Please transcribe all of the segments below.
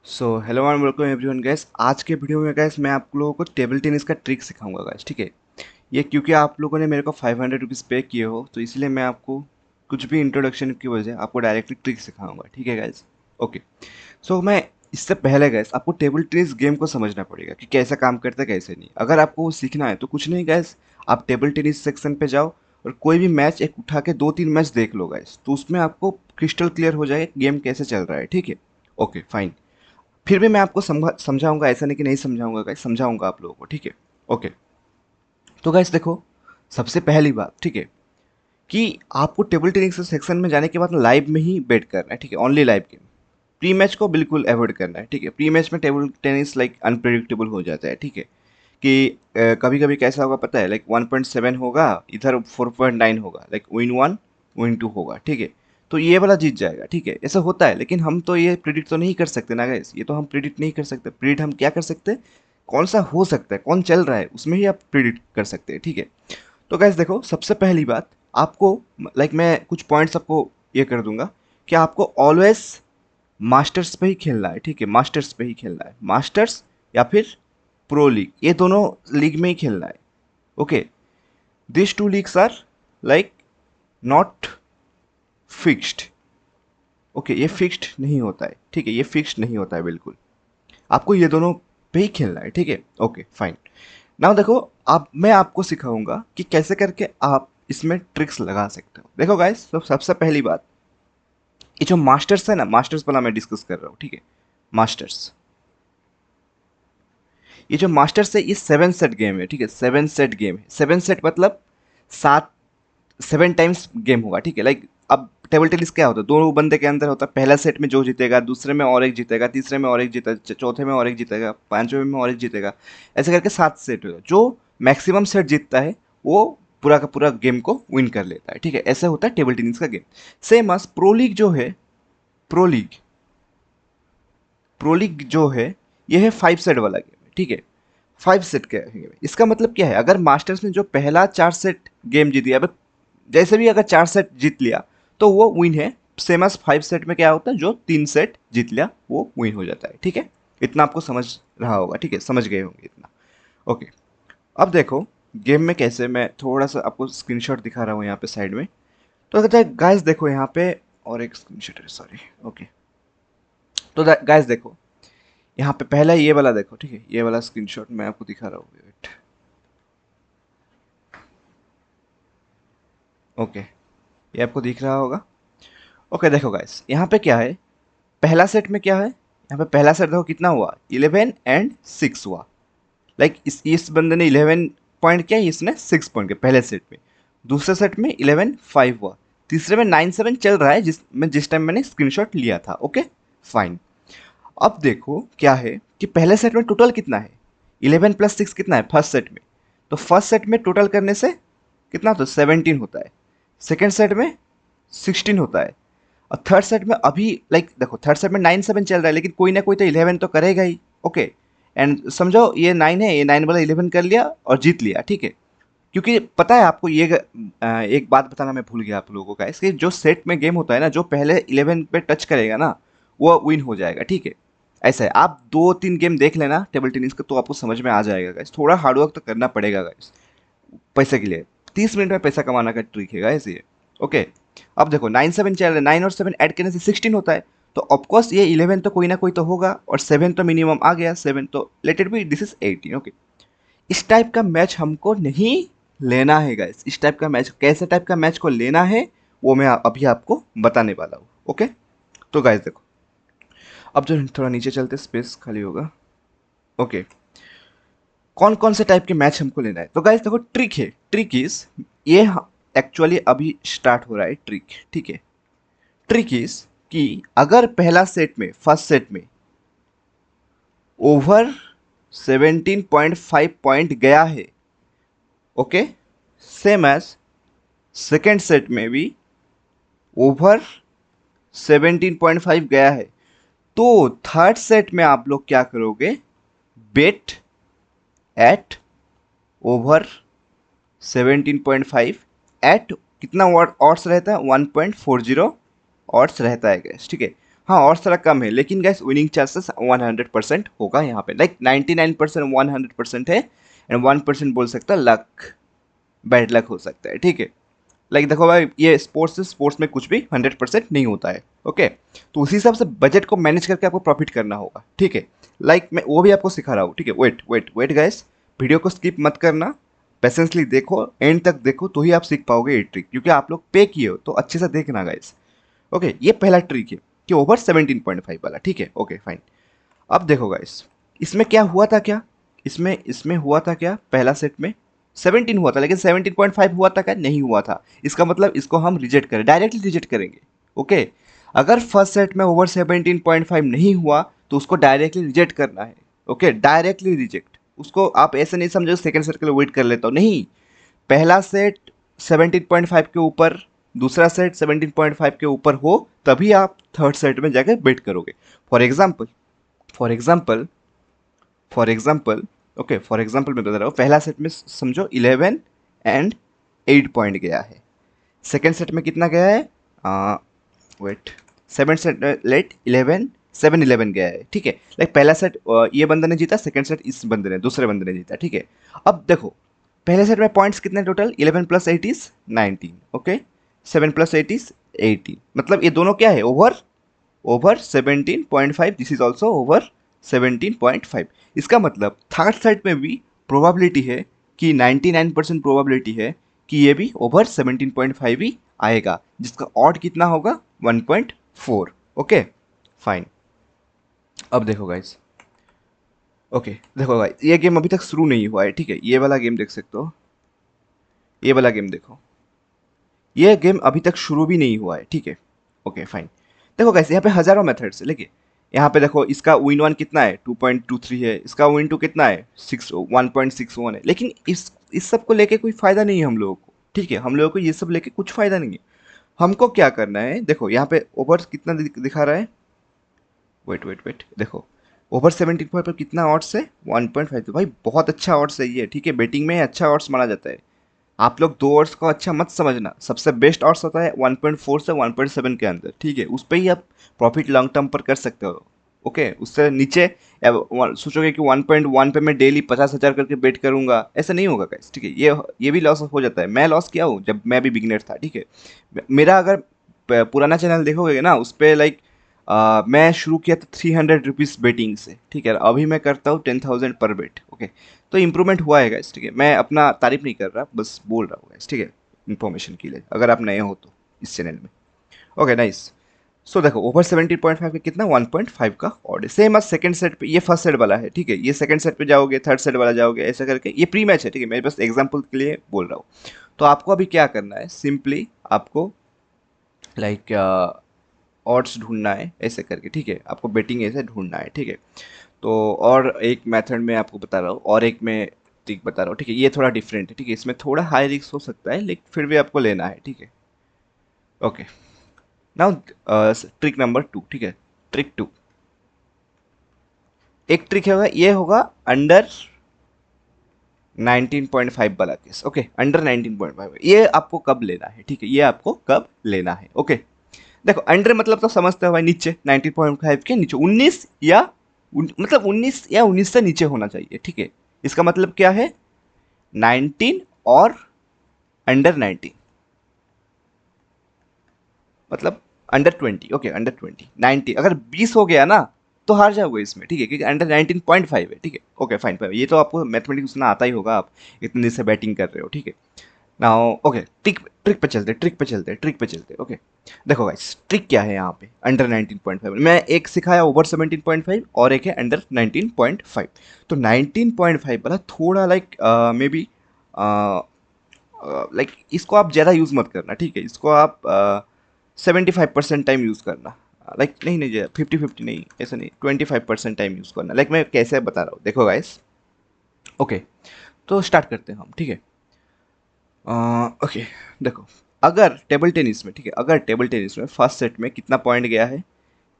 So hello and welcome everyone gas. आज के video में गैस मैं आप लोगों को टेबल टेनिस का ट्रिक सिखाऊंगा गैस। ठीक है, ये क्योंकि आप लोगों ने मेरे को 500 रुपीज़ पे किए हो तो इसलिए मैं आपको कुछ भी इंट्रोडक्शन की वजह आपको डायरेक्टली ट्रिक सिखाऊंगा। ठीक है गैस, ओके। सो मैं इससे पहले गैस आपको टेबल टेनिस गेम को समझना पड़ेगा कि कैसा काम करता है कैसे नहीं। अगर आपको वो सीखना है तो कुछ नहीं गैस, आप टेबल टेनिस सेक्शन पे जाओ और कोई भी मैच एक उठा के 2-3 मैच देख लो गैस, तो उसमें आपको क्रिस्टल क्लियर हो जाएगा गेम कैसे चल रहा है। ठीक है, ओके फाइन। फिर भी मैं आपको समझाऊंगा, ऐसा नहीं कि नहीं समझाऊंगा गाइस, समझाऊंगा आप लोगों को। ठीक है, ओके। तो गाइस देखो, सबसे पहली बात ठीक है कि आपको टेबल टेनिस सेक्शन में जाने के बाद लाइव में ही बेट करना है। ठीक है, only live game. Pre match को बिल्कुल अवॉइड करना है। ठीक है, प्री मैच में टेबल टेनिस लाइक अनप्रेडिक्टेबल हो जाता है। ठीक है, कि कभी कभी कैसा होगा पता है, लाइक 1.7 होगा, इधर 4.9 होगा, like win one win two होगा। ठीक है, तो ये वाला जीत जाएगा। ठीक है, ऐसा होता है, लेकिन हम तो ये प्रिडिक्ट तो नहीं कर सकते ना गाइस। ये तो हम प्रिडिक्ट नहीं कर सकते। प्रिडिक्ट हम क्या कर सकते हैं, कौन सा हो सकता है, कौन चल रहा है, उसमें ही आप प्रिडिक्ट कर सकते हैं। ठीक है, तो गाइस देखो, सबसे पहली बात आपको, लाइक मैं कुछ पॉइंट्स आपको ये कर दूंगा कि आपको ऑलवेज मास्टर्स पे ही खेलना है। ठीक है, मास्टर्स पे ही खेलना है, मास्टर्स या फिर प्रो लीग, ये दोनों लीग में ही खेलना है। Okay, this two leagues are like not fixed. Okay, ये फिक्स्ड नहीं होता है। ठीक है, ये फिक्स्ड नहीं होता है बिल्कुल। आपको ये दोनों पे ही खेलना है। ठीक है, ओके फाइन। नाउ देखो, अब मैं आपको सिखाऊंगा कि कैसे करके आप इसमें ट्रिक्स लगा सकते हो। देखो गाइस, सबसे पहली बात, ये जो मास्टर्स है ना, मास्टर्स वाला मैं डिस्कस कर रहा हूँ। ठीक है, मास्टर्स, ये जो मास्टर्स है ये 7 सेट गेम है। ठीक है, 7 सेट गेम है। 7 सेट मतलब 7, 7 टाइम्स गेम होगा। ठीक है, लाइक अब टेबल टेनिस क्या होता है, दो बंदे के अंदर होता है। पहला सेट में जो जीतेगा, दूसरे में और एक जीतेगा, तीसरे में और एक जीतेगा, चौथे में और एक जीतेगा, पांचवें में और एक जीतेगा, ऐसे करके 7 सेट होगा। जो मैक्सिमम सेट जीतता है वो पूरा का पूरा गेम को विन कर लेता है। ठीक है, ऐसे होता है टेबल टेनिस का गेम। सेम अस प्रो लीग जो है, प्रो लीग, प्रो लीग जो है ये है 5 सेट वाला गेम है। ठीक है, 5 सेट का गेम है। इसका मतलब क्या है, अगर मास्टर्स ने जो पहला 4 सेट गेम जीत लिया, जैसे भी अगर 4 सेट जीत लिया तो वो विन है। सेम एस 5 सेट में क्या होता है, जो 3 सेट जीत लिया वो विन हो जाता है। ठीक है, इतना आपको समझ रहा होगा। ठीक है, समझ गए होंगे इतना। ओके, अब देखो गेम में कैसे, मैं थोड़ा सा आपको स्क्रीनशॉट दिखा रहा हूँ यहाँ पे साइड में। तो कहते हैं गाइस देखो यहाँ पे, और एक स्क्रीनशॉट है, सॉरी। ओके, तो गाइस देखो यहाँ पे पहला ये वाला देखो। ठीक है, ये वाला स्क्रीनशॉट मैं आपको दिखा रहा हूँ, वेट। ओके, ये आपको दिख रहा होगा। ओके देखो गाइस, यहाँ पे क्या है, पहला सेट में क्या है, यहाँ पे पहला सेट देखो कितना हुआ, 11 और 6 हुआ। लाइक इस बंदे ने 11 पॉइंट किया, इसने 6 पॉइंट किया पहले सेट में। दूसरे सेट में 11-5 हुआ। तीसरे में 9-7 चल रहा है, जिस टाइम मैंने स्क्रीनशॉट लिया था। Okay fine. अब देखो क्या है कि पहले सेट में टोटल कितना है, 11 + 6 कितना है फर्स्ट सेट में। तो फर्स्ट सेट में टोटल करने से कितना होता है, 17 होता है। सेकेंड सेट में 16 होता है। और थर्ड सेट में अभी, लाइक देखो, थर्ड सेट में 9-7 चल रहा है, लेकिन कोई ना कोई तो 11 तो करेगा ही। ओके, एंड समझो ये 9 है, ये 9 वाला 11 कर लिया और जीत लिया। ठीक है, क्योंकि पता है आपको ये एक बात बताना मैं भूल गया आप लोगों का, इसके जो सेट में गेम होता है ना, जो पहले 11 पे टच करेगा ना वो विन हो जाएगा। ठीक है, ऐसा है। आप 2-3 गेम देख लेना टेबल टेनिस का तो आपको समझ में आ जाएगा गाइस। थोड़ा हार्डवर्क तो करना पड़ेगा गाइस पैसे के लिए। 30 मिनट में पैसा कमाना का ट्रिक है गाइस ये। ओके, अब देखो 9-7 चल रहा है, 9 और 7 ऐड करने से 16 होता है। तो ऑफकोर्स ये 11 तो कोई ना कोई तो होगा, और 7 तो मिनिमम आ गया, 7 तो let it be, this is 18। Okay, इस टाइप का मैच हमको नहीं लेना है गाइस। इस टाइप का मैच, कैसे टाइप का मैच को लेना है वो मैं अभी आपको बताने वाला हूँ। ओके, तो गाइस देखो, अब जो थोड़ा नीचे चलते स्पेस खाली होगा। ओके, कौन कौन से टाइप के मैच हमको लेना है, तो गाइस देखो ट्रिक है, ट्रिक इज ये एक्चुअली अभी स्टार्ट हो रहा है ट्रिक। ठीक है, ट्रिक इज कि अगर पहला सेट में, फर्स्ट सेट में ओवर 17.5 पॉइंट गया है, okay, same as second set में भी ओवर 17.5 गया है, तो थर्ड सेट में आप लोग क्या करोगे, बेट एट ओवर 17.5 एट कितना ऑड्स रहता है, 1.40 ऑड्स रहता है गैस। ठीक है, हाँ और सारा कम है, लेकिन गैस विनिंग चांसेस 100% होगा यहाँ पे, लाइक 99% 100% है, एंड 1% बोल सकता है लक, बैड लक हो सकता है, ठीक है। लाइक देखो भाई, ये स्पोर्ट्स में कुछ भी 100% नहीं होता है, ओके। तो उसी हिसाब से बजट को मैनेज करके आपको प्रॉफिट करना होगा, ठीक है। लाइक मैं वो भी आपको सिखा रहा हूँ, ठीक है। Wait wait wait guys, video को स्किप मत करना, पेशेंसली देखो, एंड तक देखो, तो ही आप सीख पाओगे ये ट्रिक, क्योंकि आप लोग पे किए हो तो अच्छे से देखना गाइस, ओके। ये पहला ट्रिक है कि ओवर 17.5 वाला, ठीक है, ओके फाइन। अब देखो गाइस, इसमें क्या हुआ था, क्या इसमें इसमें हुआ था, क्या पहला सेट में 17 हुआ था, लेकिन 17.5 हुआ था क्या, नहीं हुआ था। इसका मतलब इसको हम रिजेक्ट करें, डायरेक्टली रिजेक्ट करेंगे, ओके। अगर फर्स्ट सेट में ओवर 17.5 नहीं हुआ तो उसको डायरेक्टली रिजेक्ट करना है, ओके, डायरेक्टली रिजेक्ट। उसको आप ऐसे नहीं समझो सेकंड सेट के लिए वेट कर लेता हूँ, नहीं। पहला सेट 17.5 के ऊपर, दूसरा सेट 17.5 के ऊपर हो, तभी आप थर्ड सेट में जाकर बेट करोगे। For example for example for example okay, for example मैं बता रहा हूँ, पहला सेट में समझो 11 एंड 8 पॉइंट गया है। सेकेंड सेट में कितना गया है, वेट, सेवन सेट लेट 11 7-11 गया है, ठीक है। लाइक पहला सेट ये बंदे ने जीता, सेकेंड सेट इस बंदे ने, दूसरे बंदे ने जीता, ठीक है। अब देखो, पहले सेट में पॉइंट्स कितने टोटल, 11 + 8 = 19, ओके। 7 + 8 = 18, मतलब ये दोनों क्या है, over 17.5, this is also over 17.5। इसका मतलब थर्ड सेट में भी प्रोबेबिलिटी है कि 99% प्रोबेबिलिटी है कि ये भी ओवर 17.5 ही आएगा, जिसका ऑड कितना होगा, 1.4, ओके फाइन। अब देखो गाइस, ओके देखो गाइस, ये गेम अभी तक शुरू नहीं हुआ है, ठीक है। ये वाला गेम देख सकते हो, ये वाला गेम देखो, ये गेम अभी तक शुरू भी नहीं हुआ है, ठीक है, ओके फाइन। देखो कैसे यहाँ पे हजारों मेथड्स है, लेकिन यहाँ पे देखो इसका विन वन कितना है, 2.23 है, इसका विन टू कितना है, 1.61 है, लेकिन इस सब को लेके कोई फायदा नहीं है हम लोगों को, ठीक है। हम लोगों को ये सब लेके कुछ फायदा नहीं है। हमको क्या करना है, देखो यहाँ पे ओवर कितना दिखा रहा है, वेट वेट वेट, देखो ओवर 17 पर कितना ऑड्स है, 1.5, तो भाई बहुत अच्छा ऑड्स है ये, ठीक है। बेटिंग में अच्छा ऑड्स माना जाता है। आप लोग दो ऑर्ड्स को अच्छा मत समझना, सबसे बेस्ट ऑर्ड्स होता है 1.4 से 1.7 के अंदर, ठीक है। उस पर ही आप प्रॉफिट लॉन्ग टर्म पर कर सकते हो, ओके। उससे नीचे सोचोगे कि 1.1 पे मैं डेली 50,000 करके बेट करूंगा, ऐसा नहीं होगा गाइस, ठीक है। ये भी लॉस हो जाता है, मैं लॉस किया हूँ जब मैं भी बिगनर था, ठीक है। मेरा अगर पुराना चैनल देखोगे ना, उस पर लाइक मैं शुरू किया था 300 रुपीज़ बेटिंग से, ठीक है। अभी मैं करता हूँ 10,000 पर बेट, ओके। तो इम्प्रूवमेंट हुआ है गाइस, ठीक है। मैं अपना तारीफ नहीं कर रहा, बस बोल रहा हूँ गाइस, ठीक है, इन्फॉर्मेशन के लिए, अगर आप नए हो तो इस चैनल में, ओके नाइस। सो देखो ओवर 17.5 का कितना, 1.5 का ऑड है, सेम आज सेकंड सेट पे, ये फर्स्ट सेट वाला है, ठीक है। ये सेकंड सेट पे जाओगे, थर्ड सेट वाला जाओगे, ऐसा करके, ये प्री मैच है, ठीक है। मैं बस एग्जांपल के लिए बोल रहा हूँ। तो आपको अभी क्या करना है, सिंपली आपको लाइक ऑड्स ढूंढना है ऐसे करके, ठीक है। आपको बेटिंग ऐसे ढूंढना है, ठीक है। तो और एक मेथड में आपको बता रहा हूँ, और एक मैं ट्रिक बता रहा हूँ, ठीक है। ये थोड़ा डिफरेंट है, ठीक है, इसमें थोड़ा हाई रिस्क हो सकता है, लेकिन फिर भी आपको लेना है, ठीक है, ओके। नाउ ट्रिक नंबर 2, ठीक है। ट्रिक 2, एक ट्रिक होगा, ये होगा अंडर 19.5 वाला केस, ओके। अंडर 19.5, ये आपको कब लेना है, ठीक है, ये आपको कब लेना है, ओके। देखो अंडर मतलब तो समझते हो भाई, नीचे 19.5 के नीचे 19 या मतलब 19 या 19 से नीचे होना चाहिए, ठीक है। इसका मतलब क्या है, 19 और अंडर 19, मतलब अंडर 20, ओके, अंडर 20, 90, अगर 20 हो गया ना तो हार जाओगे इसमें, ठीक है, क्योंकि अंडर 19.5 है, ठीक है, ओके फाइन। ये तो आपको मैथमेटिक्स उतना आता ही होगा, आप इतने दिन से बैटिंग कर रहे हो, ठीक है। नाउ ओके, ट्रिक ट्रिक पे चलते ट्रिक पे चलते ट्रिक पे चलते, ओके। देखो गाइस, ट्रिक क्या है यहाँ पे, अंडर 19.5 मैं एक सिखाया ओवर 17.5, और एक है अंडर 19.5। तो 19.5 वाला थोड़ा लाइक मे बी लाइक इसको आप ज़्यादा यूज़ मत करना, ठीक है। इसको आप 75% टाइम यूज़ करना, लाइक नहीं नहीं 50-50 नहीं, ऐसा नहीं, 25% टाइम यूज़ करना। लाइक मैं कैसे बता रहा हूँ, देखो गाइस, ओके। तो स्टार्ट करते हैं हम, ठीक है। ओके देखो, अगर टेबल टेनिस में, ठीक है, अगर टेबल टेनिस में फर्स्ट सेट में कितना पॉइंट गया है,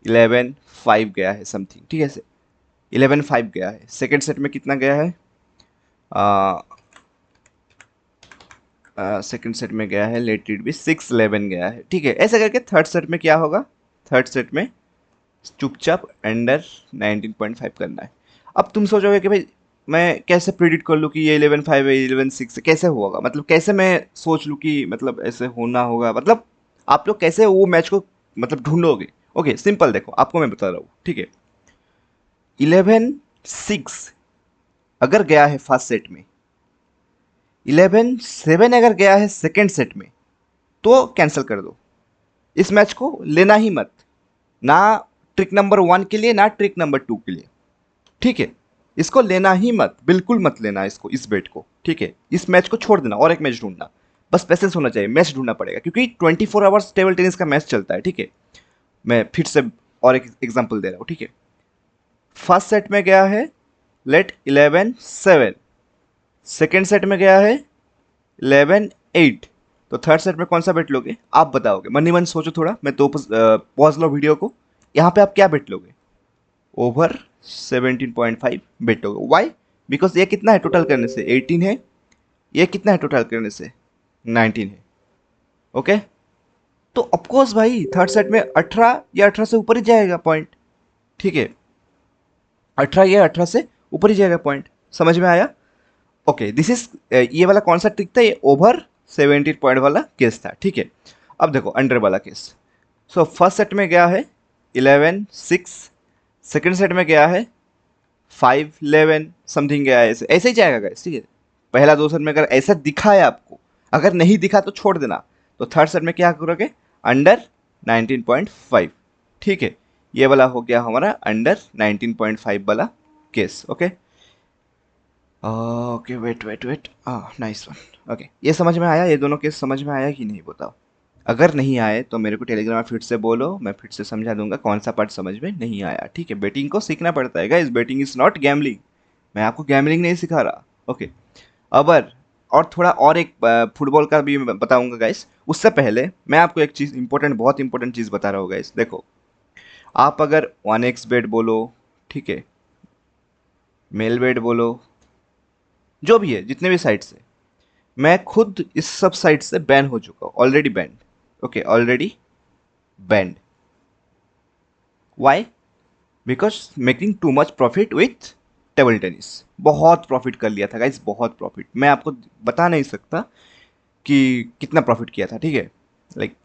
11-5 गया है समथिंग, ठीक है, 11-5 गया है। सेकेंड सेट में कितना गया है, सेकंड सेट में गया है, लेट इट बी 6-11 गया है, ठीक है। ऐसा करके थर्ड सेट में क्या होगा, थर्ड सेट में चुपचाप अंडर 19.5 करना है। अब तुम सोचोगे कि भाई मैं कैसे प्रिडिक्ट कर लूँ कि ये 11.5 है, 11.6 कैसे होगा, मतलब कैसे मैं सोच लूँ कि मतलब ऐसे होना होगा, मतलब आप लोग कैसे वो मैच को मतलब ढूंढोगे। ओके सिंपल, देखो आपको मैं बता रहा हूँ, ठीक है। 11.6 अगर गया है फर्स्ट सेट में, 11.7 अगर गया है सेकेंड सेट में, तो कैंसिल कर दो, इस मैच को लेना ही मत, ना ट्रिक नंबर 1 के लिए ना ट्रिक नंबर 2 के लिए, ठीक है। इसको लेना ही मत, बिल्कुल मत लेना इसको, इस बेट को, ठीक है। इस मैच को छोड़ देना और एक मैच ढूंढना, बस पैसेंस होना चाहिए, मैच ढूंढना पड़ेगा क्योंकि 24 आवर्स टेबल टेनिस का मैच चलता है, ठीक है। मैं फिर से और एक एग्जांपल दे रहा हूँ, ठीक है। फर्स्ट सेट में गया है लेट 11-7, सेकेंड सेट में गया है 11-8, तो थर्ड सेट में कौन सा बेट लोगे आप बताओगे, मन ही मन सोचो थोड़ा, मैं तो पॉज लो वीडियो को। यहाँ पे आप क्या बेट लोगे, ओवर 17.5 बेट होगा। वाई, बिकॉज ये कितना है टोटल करने से 18 है, ये कितना है टोटल करने से 19 है, ओके। तो ऑफकोर्स भाई थर्ड सेट में 18 या 18 से ऊपर ही जाएगा पॉइंट, ठीक है। 18 या 18 से ऊपर ही जाएगा पॉइंट, समझ में आया। ओके दिस इज, ये वाला कौन सा ट्रिक था, ये ओवर 17 पॉइंट वाला केस था, ठीक है। अब देखो अंडर वाला केस। सो फर्स्ट सेट में गया है 11-6, सेकेंड सेट में गया है 5-11 समथिंग गया है, ऐसे ऐसे ही जाएगा गाइस, ठीक है। पहला दो सेट में अगर ऐसा दिखा है आपको, अगर नहीं दिखा तो छोड़ देना, तो थर्ड सेट में क्या करोगे, अंडर 19.5, ठीक है। ये वाला हो गया हमारा अंडर 19.5 वाला case, okay. Okay wait wait wait, nice one, okay. ये समझ में आया, ये दोनों केस समझ में आया कि नहीं बताओ। अगर नहीं आए तो मेरे को टेलीग्राम में फिर से बोलो, मैं फिर से समझा दूंगा कौन सा पार्ट समझ में नहीं आया, ठीक है। बेटिंग को सीखना पड़ता है guys, betting is not gambling, मैं आपको गैम्बलिंग नहीं सिखा रहा, ओके। अबर और थोड़ा और एक फुटबॉल का भी मैं बताऊंगा गाइस, उससे पहले मैं आपको एक चीज़ इंपॉर्टेंट, बहुत इंपॉर्टेंट चीज़ बता रहा हूँ गाइस। देखो आप अगर 1x बेट बोलो, ठीक है, मेल बेट बोलो, जो भी है जितने भी साइट्स है, मैं खुद इस सब साइट से बैन हो चुका हूँ, already banned, okay already banned. Why, because making too much profit with table tennis, बहुत प्रॉफिट कर लिया था गाइस, बहुत प्रॉफिट, मैं आपको बता नहीं सकता कि कितना प्रॉफिट किया था, ठीक है। लाइक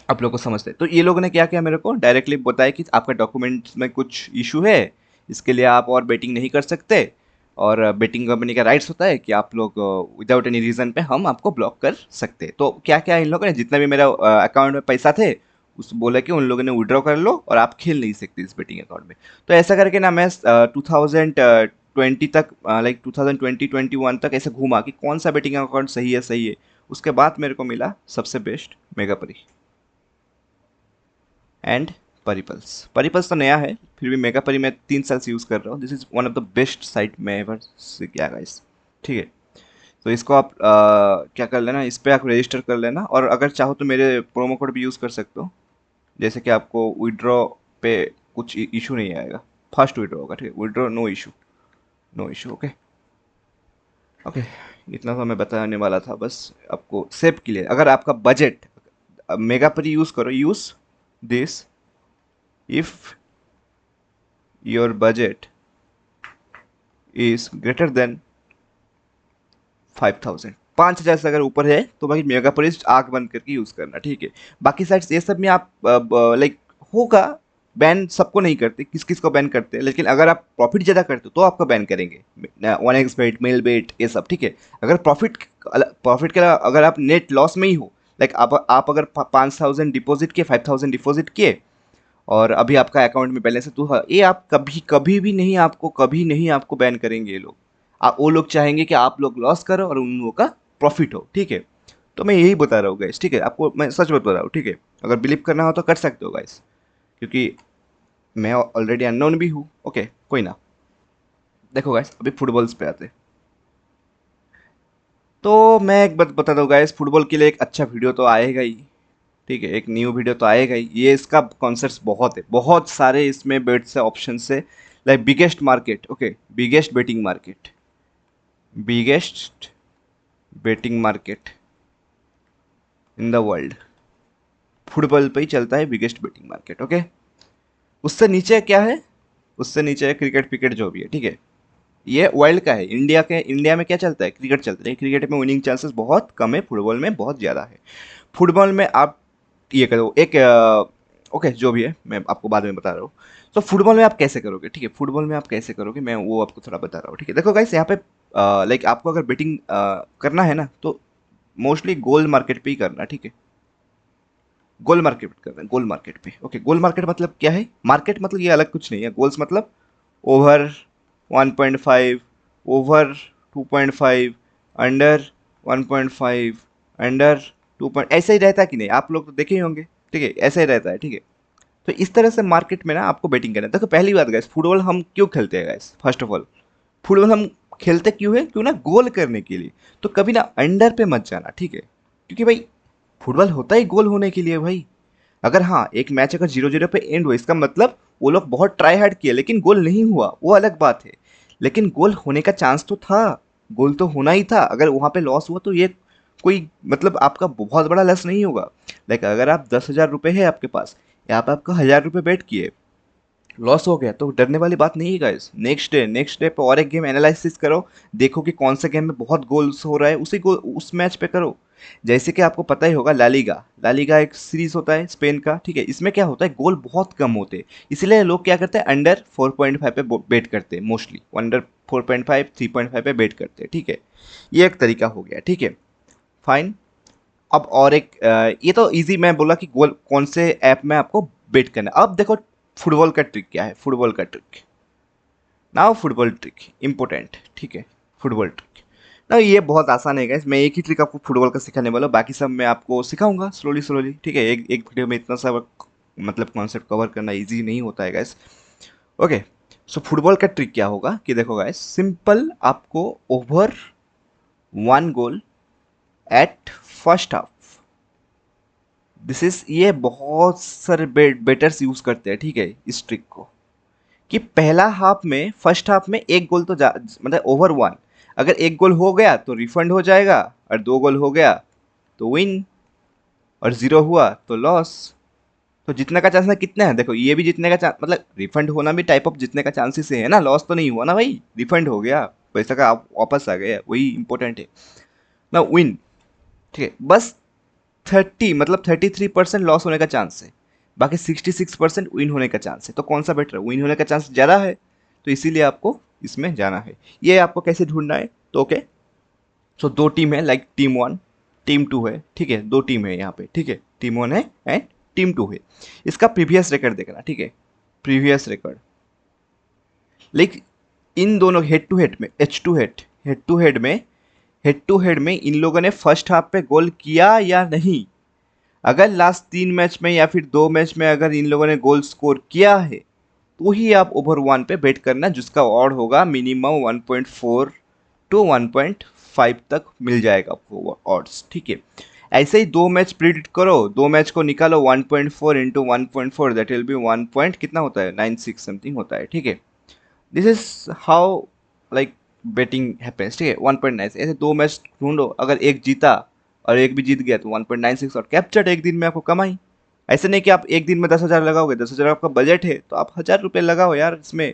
आप लोग को समझते हैं, तो ये लोगों ने क्या किया, मेरे को डायरेक्टली बताया कि आपका डॉक्यूमेंट्स में कुछ इशू है, इसके लिए आप और बेटिंग नहीं कर सकते, और बेटिंग कंपनी का राइट्स होता है कि आप लोग विदाउट एनी रीज़न पे हम आपको ब्लॉक कर सकते हैं। तो क्या क्या इन लोगों ने, जितना भी मेरा अकाउंट में पैसा थे उस बोला कि उन लोगों ने विड्रॉ कर लो और आप खेल नहीं सकते इस बेटिंग अकाउंट में। तो ऐसा करके ना मैं 2020 तक, लाइक 2020-21 तक ऐसे घूमा कि कौन सा बेटिंग अकाउंट सही है, सही है। उसके बाद मेरे को मिला सबसे बेस्ट मेगापरी एंड परिपल्स। परिपल्स तो नया है, फिर भी मेगापरी मैं 3 साल से यूज़ कर रहा हूँ, this is one of the best site मैं एवर से किया गाइस, ठीक है। तो इसको आप क्या कर लेना, इस पर आप रजिस्टर कर लेना, और अगर चाहो तो मेरे प्रोमो कोड भी यूज़ कर सकते हो, जैसे कि आपको विड्रॉ पे कुछ इशू नहीं आएगा, फास्ट विड्रॉ होगा, ठीक है, withdraw no issue, no issue, okay. Okay इतना तो मैं बताने वाला था बस आपको सेव के लिए। अगर आपका बजट, मेगापरी यूज़ करो, use this if your budget is greater than 5,000, 5,000 से अगर ऊपर है तो भाई मेगा पुलिस आंख बंद करके यूज करना, ठीक है। बाकी साइट्स ये सब में आप लाइक होगा, बैन सबको नहीं करते, किस किस को बैन करते हैं, लेकिन अगर आप प्रॉफिट ज़्यादा करते हो तो आपको बैन करेंगे, 1x बेट, मेल बेट, ये सब, ठीक है। अगर प्रॉफिट का अगर आप नेट लॉस में ही हो, लाइक आप अगर 5,000 डिपॉजिट किए, 5,000 डिपॉजिट किए और अभी आपका अकाउंट में बैलेंस है, तो ये आप कभी कभी भी नहीं, आपको कभी नहीं आपको बैन करेंगे ये लोग। आप, वो लोग चाहेंगे कि आप लोग लॉस करो और उन लोगों का प्रॉफिट हो, ठीक है। तो मैं यही बता रहा हूँ गाइस, ठीक है, आपको मैं सच बता रहा हूँ, ठीक है। अगर बिलीव करना हो तो कर सकते हो गाइस, क्योंकि मैं ऑलरेडी अननोन भी हूँ, ओके कोई ना। देखो गाइस अभी फुटबॉल्स पे आते हैं। तो मैं एक बात बता दूँ गाइस, फुटबॉल के लिए एक अच्छा वीडियो तो आएगा ही, ठीक है, एक न्यू वीडियो तो आएगा ही। ये इसका कॉन्सेप्ट बहुत है, बहुत सारे इसमें बेट से ऑप्शन से, like biggest market, okay, biggest betting market, biggest betting market in the world, football पे ही चलता है बिगेस्ट बेटिंग मार्केट, ओके। उससे नीचे क्या है, उससे नीचे है क्रिकेट पिकेट जो भी है, ठीक है। ये वर्ल्ड का है, इंडिया में क्या चलता है, क्रिकेट चलता है। क्रिकेट में विनिंग चांसेस बहुत कम है, फुटबॉल में बहुत ज़्यादा है। फुटबॉल में आप ये करो एक ओके जो भी है मैं आपको बाद में बता रहा हूँ। तो फुटबॉल में आप कैसे करोगे, ठीक है, फुटबॉल में आप कैसे करोगे मैं वो आपको थोड़ा बता रहा हूँ, ठीक है। देखो गाइस यहाँ पे लाइक आपको अगर बेटिंग करना है ना तो मोस्टली गोल्ड मार्केट पे ही करना, ठीक है। गोल्ड मार्केट करना है, गोल्ड मार्केट पे। ओके, गोल्ड मार्केट मतलब क्या है, मार्केट मतलब ये अलग कुछ नहीं है, गोल्स मतलब over 1.5, over 2.5, under 1.5, under 2 point, ऐसा ही रहता है कि नहीं, आप लोग तो देखे ही होंगे, ठीक है, ऐसा ही रहता है, ठीक है। तो इस तरह से मार्केट में ना आपको बैटिंग करना है। देखो पहली बात गाइस, फुटबॉल हम क्यों खेलते हैं guys, first of all football हम खेलते क्यों है, क्यों ना गोल करने के लिए। तो कभी ना अंडर पे मत जाना, ठीक है, क्योंकि भाई फुटबॉल होता ही गोल होने के लिए भाई। अगर हाँ एक मैच अगर 0-0 पे एंड हुआ, इसका मतलब वो लोग बहुत ट्राई हार्ड किए लेकिन गोल नहीं हुआ, वो अलग बात है। लेकिन गोल होने का चांस तो था, गोल तो होना ही था। अगर वहाँ पे लॉस हुआ तो ये कोई मतलब आपका बहुत बड़ा लॉस नहीं होगा। लाइक अगर आप 10,000 रुपये है आपके पास, यहाँ पे आपका 1,000 रुपये बेट किए, लॉस हो गया तो डरने वाली बात नहीं है गाइस। नेक्स्ट डे पे और एक गेम एनालिसिस करो, देखो कि कौन से गेम में बहुत गोल्स हो रहा है, उसी गोल उस मैच पे करो। जैसे कि आपको पता ही होगा ला लीगा एक सीरीज होता है स्पेन का, ठीक है। इसमें क्या होता है, गोल बहुत कम होते हैं, इसलिए लोग क्या करते हैं अंडर 4.5 पे बेट करते हैं, मोस्टली अंडर 4.5 3.5 पे बेट करते हैं, ठीक है। ये एक तरीका हो गया, ठीक है, फाइन। अब और एक ये तो इजी मैं बोला कि गोल कौन से ऐप में आपको बेट करना है। अब देखो फुटबॉल का ट्रिक क्या है, फुटबॉल का trick now, football trick important, ठीक है। फुटबॉल ट्रिक ना ये बहुत आसान है गाइस, मैं एक ही ट्रिक आपको फुटबॉल का सिखाने वाला हूँ, बाकी सब मैं आपको सिखाऊंगा स्लोली स्लोली, ठीक है। एक एक वीडियो में इतना सब मतलब कॉन्सेप्ट कवर करना इजी नहीं होता है गाइस। ओके, सो फुटबॉल का ट्रिक क्या होगा कि देखो गाइस, सिंपल आपको over 1 goal at first half, this is, ये बहुत सारे बेटर्स यूज करते हैं, ठीक है, इस ट्रिक को। कि पहला हाफ में, फर्स्ट हाफ में एक गोल तो मतलब ओवर 1, अगर एक गोल हो गया तो रिफंड हो जाएगा, और 2 गोल हो गया तो विन, और 0 हुआ तो लॉस। तो जीतने का चांस ना कितना है, देखो ये भी जीतने का चांस, मतलब रिफंड होना भी टाइप ऑफ जीतने का चांसेस है ना, लॉस तो नहीं हुआ ना भाई, रिफंड हो गया, पैसा का वापस आ गया, वही इंपॉर्टेंट है ना, विन, ठीक है। बस 33% लॉस होने का चांस है, बाकी 66% विन होने का चांस है। तो कौन सा बेटर है, विन होने का चांस ज़्यादा है, तो इसीलिए आपको इसमें जाना है। ये आपको कैसे ढूंढना है, तो ओके, सो 2 टीम है, लाइक टीम 1 टीम 2 है, ठीक है, 2 टीम है यहाँ पे, ठीक है, टीम 1 है एंड टीम 2 है। इसका प्रीवियस रिकॉर्ड देखना, ठीक है, प्रीवियस रिकॉर्ड, लाइक इन दोनों हेड टू हेड में, हेड टू हेड में इन लोगों ने फर्स्ट हाफ पे गोल किया या नहीं। अगर लास्ट 3 मैच में या फिर 2 मैच में अगर इन लोगों ने गोल स्कोर किया है, तो ही आप ओवर 1 पे बेट करना, जिसका ऑड होगा मिनिमम 1.4 टू 1.5 तक मिल जाएगा आपको ऑड्स, ठीक है। ऐसे ही 2 मैच प्रिडिक्ट करो, 2 मैच को निकालो, 1.4 into 1.4 that will be 1 point कितना होता है, 96 समथिंग होता है, ठीक है। This is how like betting happens, ठीक है। 1.9 ऐसे 2 मैच ढूंढो, अगर एक जीता और एक भी जीत गया तो 1.96 और कैप्चर्ड, एक दिन में आपको कमाई। ऐसे नहीं कि आप एक दिन में 10,000 लगाओगे, 10,000 आपका बजट है तो आप 1,000 रुपये लगाओ यार इसमें।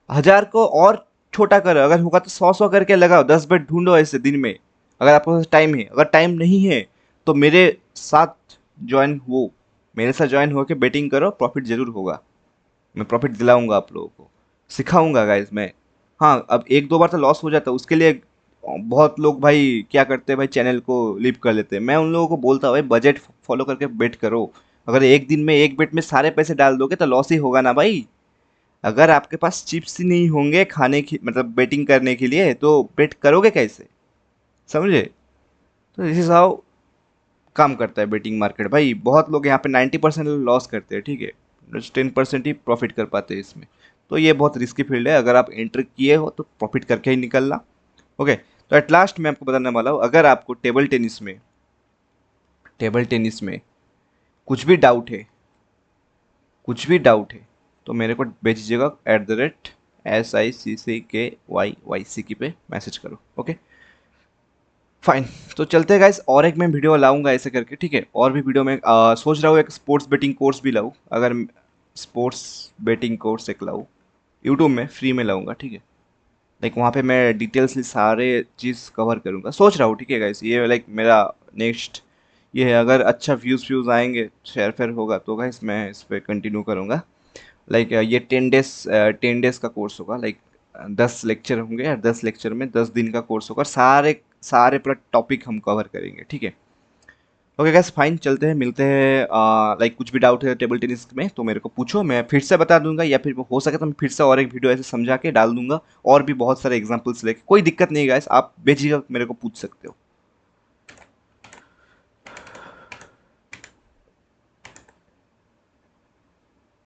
1,000 को और छोटा करो, अगर होगा तो 100 करके लगाओ, 10 बेट ढूंढो ऐसे दिन में, अगर आपके पास टाइम है। अगर टाइम नहीं है तो मेरे साथ ज्वाइन हो, मेरे साथ ज्वाइन हो के बेटिंग करो, प्रॉफिट जरूर होगा, मैं प्रॉफिट दिलाऊंगा आप लोगों को, सिखाऊंगा गाइज मैं। हाँ अब 1-2 बार तो लॉस हो जाता है, उसके लिए बहुत लोग भाई क्या करते हैं भाई, चैनल को लीव कर लेते हैं। मैं उन लोगों को बोलता हूँ भाई बजट फॉलो करके बेट करो। अगर एक दिन में एक बेट में सारे पैसे डाल दोगे तो लॉस ही होगा ना भाई। अगर आपके पास चिप्स ही नहीं होंगे खाने की, मतलब बेटिंग करने के लिए, तो बेट करोगे कैसे, समझे। तो दिस इज हाउ काम करता है बेटिंग मार्केट भाई। बहुत लोग यहाँ पे 90% लॉस करते हैं, ठीक है, बस 10% ही प्रॉफिट कर पाते हैं इसमें। तो ये बहुत रिस्की फील्ड है, अगर आप एंटर किए हो तो प्रॉफिट करके ही निकलना। ओके, तो एट लास्ट मैं आपको बताने वाला हूँ, अगर आपको टेबल टेनिस में कुछ भी डाउट है तो मेरे को भेज दीजिएगा @SICCKYYC की पे मैसेज करो, ओके फाइन। तो चलते हैं गाइस, और एक मैं वीडियो लाऊंगा ऐसे करके, ठीक है। और भी वीडियो में सोच रहा हूँ एक स्पोर्ट्स बेटिंग कोर्स भी लाऊँ, अगर स्पोर्ट्स बेटिंग कोर्स एक लाऊँ, यूट्यूब में फ्री में लाऊंगा, ठीक है। लाइक वहाँ पे मैं डिटेल्सली सारे चीज़ कवर करूँगा, सोच रहा हूँ, ठीक है गाइस। ये लाइक मेरा नेक्स्ट ये है, अगर अच्छा व्यूज़ आएंगे, शेयर फेयर होगा तो गाइस मैं इस पर कंटिन्यू करूँगा। लाइक ये 10 डेज का कोर्स होगा। लाइक 10 लेक्चर होंगे और 10 लेक्चर में 10 दिन का कोर्स होगा, सारे सारे पूरा टॉपिक हम कवर करेंगे, ठीक है। ओके गैस, फाइन, चलते हैं, मिलते हैं। लाइक कुछ भी डाउट है टेबल टेनिस में तो मेरे को पूछो, मैं फिर से बता दूंगा, या फिर हो सके तो मैं फिर से और एक वीडियो ऐसे समझा के डाल दूंगा, और भी बहुत सारे एग्जांपल्स लेके। कोई दिक्कत नहीं गाइस, आप बेझिझक मेरे को पूछ सकते हो।